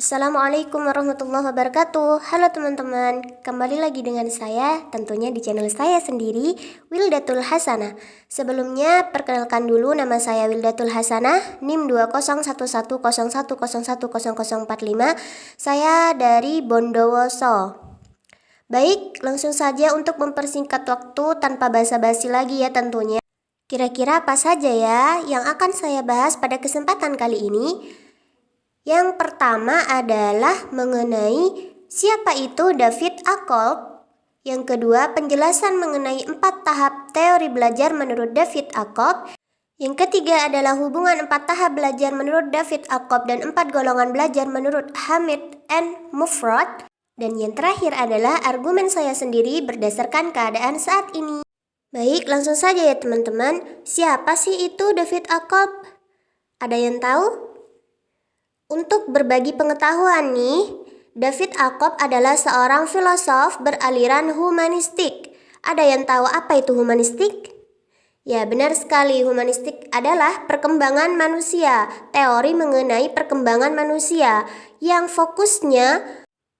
Assalamualaikum warahmatullahi wabarakatuh. Halo teman-teman, kembali lagi dengan saya, tentunya di channel saya sendiri, Wildatul Hasanah. Sebelumnya, perkenalkan dulu, nama saya Wildatul Hasanah, NIM 2011010101045. Saya dari Bondowoso. Baik, langsung saja untuk mempersingkat waktu tanpa basa-basi lagi ya tentunya. Kira-kira apa saja ya yang akan saya bahas pada kesempatan kali ini? Yang pertama adalah mengenai siapa itu David A. Kolb. Yang kedua, penjelasan mengenai 4 tahap teori belajar menurut David A. Kolb. Yang ketiga adalah hubungan 4 tahap belajar menurut David A. Kolb dan 4 golongan belajar menurut Hamid and Mufrad. Dan yang terakhir adalah argumen saya sendiri berdasarkan keadaan saat ini. Baik, langsung saja ya teman-teman. Siapa sih itu David A. Kolb? Ada yang tahu? Untuk berbagi pengetahuan nih, David A. Kolb adalah seorang filosof beraliran humanistik. Ada yang tahu apa itu humanistik? Ya, benar sekali. Humanistik adalah perkembangan manusia, teori mengenai perkembangan manusia yang fokusnya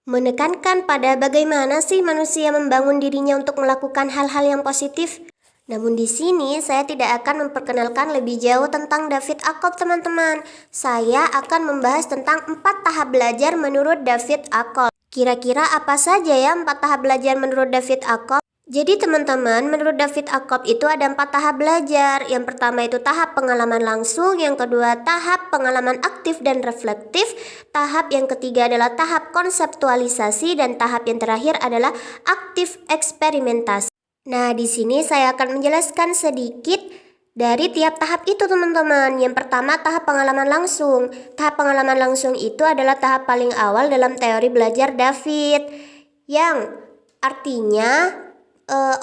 menekankan pada bagaimana sih manusia membangun dirinya untuk melakukan hal-hal yang positif. Namun di sini saya tidak akan memperkenalkan lebih jauh tentang David A. Kolb teman-teman. Saya akan membahas tentang 4 tahap belajar menurut David A. Kolb. Kira-kira apa saja ya 4 tahap belajar menurut David A. Kolb? Jadi teman-teman, menurut David A. Kolb itu ada 4 tahap belajar. Yang pertama itu tahap pengalaman langsung, yang kedua tahap pengalaman aktif dan reflektif, tahap yang ketiga adalah tahap konseptualisasi, dan tahap yang terakhir adalah aktif eksperimentasi. Nah, di sini saya akan menjelaskan sedikit dari tiap tahap itu, teman-teman. Yang pertama, tahap pengalaman langsung. Tahap pengalaman langsung itu adalah tahap paling awal dalam teori belajar David, yang artinya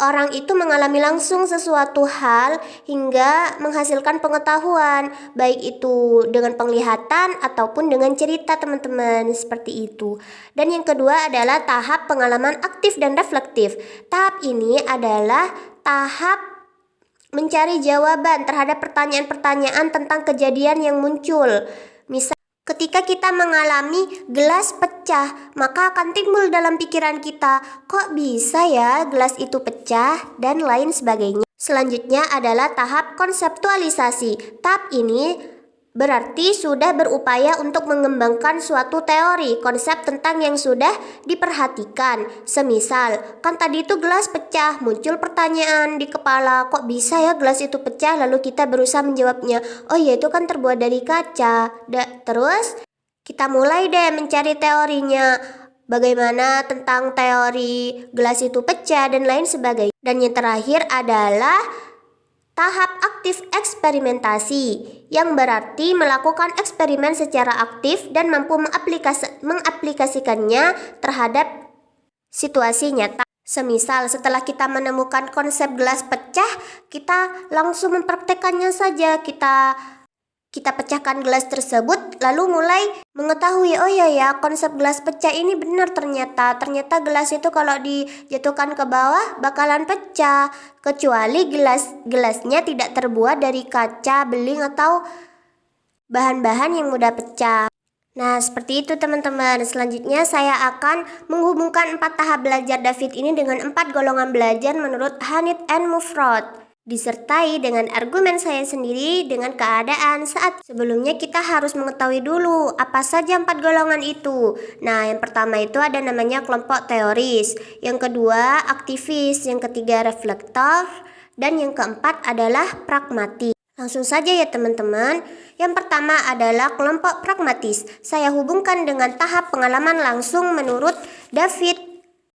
orang itu mengalami langsung sesuatu hal hingga menghasilkan pengetahuan, baik itu dengan penglihatan ataupun dengan cerita, teman-teman, seperti itu. Dan yang kedua adalah tahap pengalaman aktif dan reflektif. Tahap ini adalah tahap mencari jawaban terhadap pertanyaan-pertanyaan tentang kejadian yang muncul. Misal, ketika kita mengalami gelas pecah, maka akan timbul dalam pikiran kita, kok bisa ya gelas itu pecah, dan lain sebagainya. Selanjutnya adalah tahap konseptualisasi. Tahap ini berarti sudah berupaya untuk mengembangkan suatu teori, konsep tentang yang sudah diperhatikan. Semisal, kan tadi itu gelas pecah, muncul pertanyaan di kepala, kok bisa ya gelas itu pecah? Lalu kita berusaha menjawabnya, oh ya itu kan terbuat dari kaca. Terus kita mulai deh mencari teorinya, bagaimana tentang teori gelas itu pecah dan lain sebagainya. Dan yang terakhir adalah tahap aktif eksperimentasi, yang berarti melakukan eksperimen secara aktif dan mampu mengaplikasikannya terhadap situasi nyata. Semisal setelah kita menemukan konsep gelas pecah, kita langsung mempraktekannya saja. Kita pecahkan gelas tersebut, lalu mulai mengetahui, oh ya konsep gelas pecah ini benar ternyata gelas itu kalau dijatuhkan ke bawah bakalan pecah, kecuali gelasnya tidak terbuat dari kaca, beling atau bahan-bahan yang mudah pecah. Nah, seperti itu teman-teman. Selanjutnya saya akan menghubungkan 4 tahap belajar David ini dengan 4 golongan belajar menurut Hamid and Mufrad, disertai dengan argumen saya sendiri dengan keadaan saat sebelumnya. Kita harus mengetahui dulu apa saja 4 golongan itu. Nah, yang pertama itu ada namanya kelompok teoris, yang kedua aktivis, yang ketiga reflektor, dan yang keempat adalah pragmatis. Langsung saja ya teman-teman. Yang pertama adalah kelompok pragmatis. Saya hubungkan dengan tahap pengalaman langsung menurut David.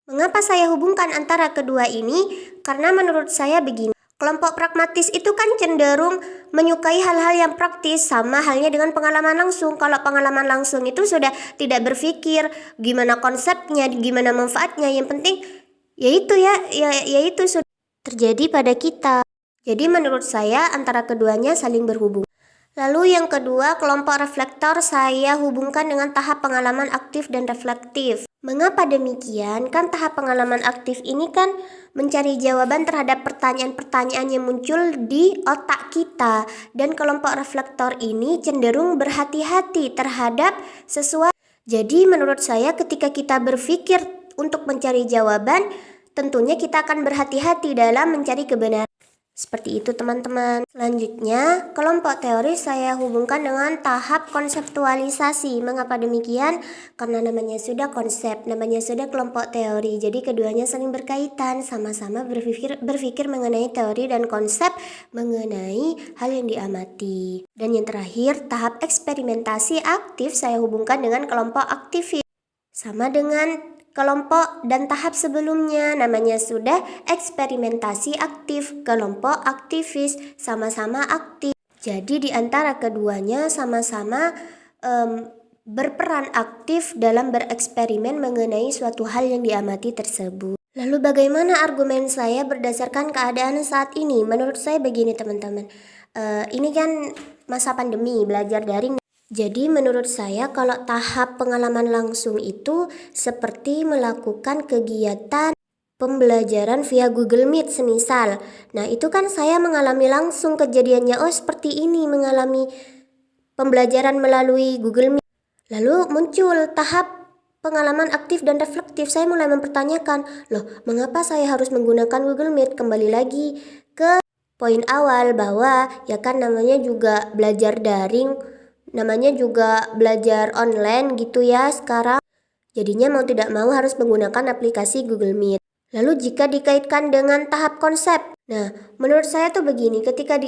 Mengapa saya hubungkan antara kedua ini? Karena menurut saya begini. Kelompok pragmatis itu kan cenderung menyukai hal-hal yang praktis, sama halnya dengan pengalaman langsung. Kalau pengalaman langsung itu sudah tidak berpikir gimana konsepnya, gimana manfaatnya, yang penting yaitu sudah terjadi pada kita. Jadi menurut saya antara keduanya saling berhubung. Lalu yang kedua, kelompok reflektor saya hubungkan dengan tahap pengalaman aktif dan reflektif. Mengapa demikian? Kan tahap pengalaman aktif ini kan mencari jawaban terhadap pertanyaan-pertanyaan yang muncul di otak kita. Dan kelompok reflektor ini cenderung berhati-hati terhadap sesuatu. Jadi menurut saya ketika kita berpikir untuk mencari jawaban, tentunya kita akan berhati-hati dalam mencari kebenaran. Seperti itu teman-teman. Selanjutnya, kelompok teori saya hubungkan dengan tahap konseptualisasi. Mengapa demikian? Karena namanya sudah konsep, namanya sudah kelompok teori. Jadi keduanya saling berkaitan, sama-sama berpikir mengenai teori dan konsep mengenai hal yang diamati. Dan yang terakhir, tahap eksperimentasi aktif saya hubungkan dengan kelompok aktivis. Sama dengan kelompok dan tahap sebelumnya, namanya sudah eksperimentasi aktif, kelompok aktivis, sama-sama aktif. Jadi di antara keduanya sama-sama berperan aktif dalam bereksperimen mengenai suatu hal yang diamati tersebut. Lalu bagaimana argumen saya berdasarkan keadaan saat ini? Menurut saya begini teman-teman, ini kan masa pandemi, belajar daring. Jadi menurut saya kalau tahap pengalaman langsung itu seperti melakukan kegiatan pembelajaran via Google Meet semisal. Nah itu kan saya mengalami langsung kejadiannya, oh seperti ini mengalami pembelajaran melalui Google Meet. Lalu muncul tahap pengalaman aktif dan reflektif, saya mulai mempertanyakan, loh mengapa saya harus menggunakan Google Meet? Kembali lagi ke poin awal bahwa ya kan namanya juga belajar daring, namanya juga belajar online gitu ya sekarang. Jadinya mau tidak mau harus menggunakan aplikasi Google Meet. Lalu jika dikaitkan dengan tahap konsep, nah menurut saya tuh begini, ketika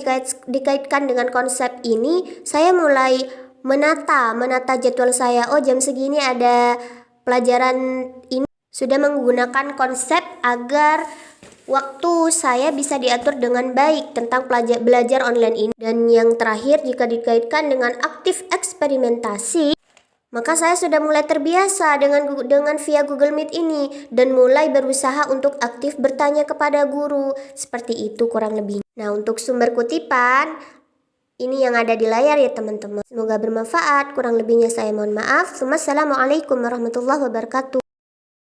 dikaitkan dengan konsep ini, saya mulai menata jadwal saya. Oh jam segini ada pelajaran ini, sudah menggunakan konsep agar waktu saya bisa diatur dengan baik tentang belajar online ini. Dan yang terakhir, jika dikaitkan dengan aktif eksperimentasi, maka saya sudah mulai terbiasa dengan via Google Meet ini dan mulai berusaha untuk aktif bertanya kepada guru. Seperti itu kurang lebih. Nah, untuk sumber kutipan ini yang ada di layar ya teman-teman. Semoga bermanfaat. Kurang lebihnya saya mohon maaf. Wassalamualaikum warahmatullahi wabarakatuh.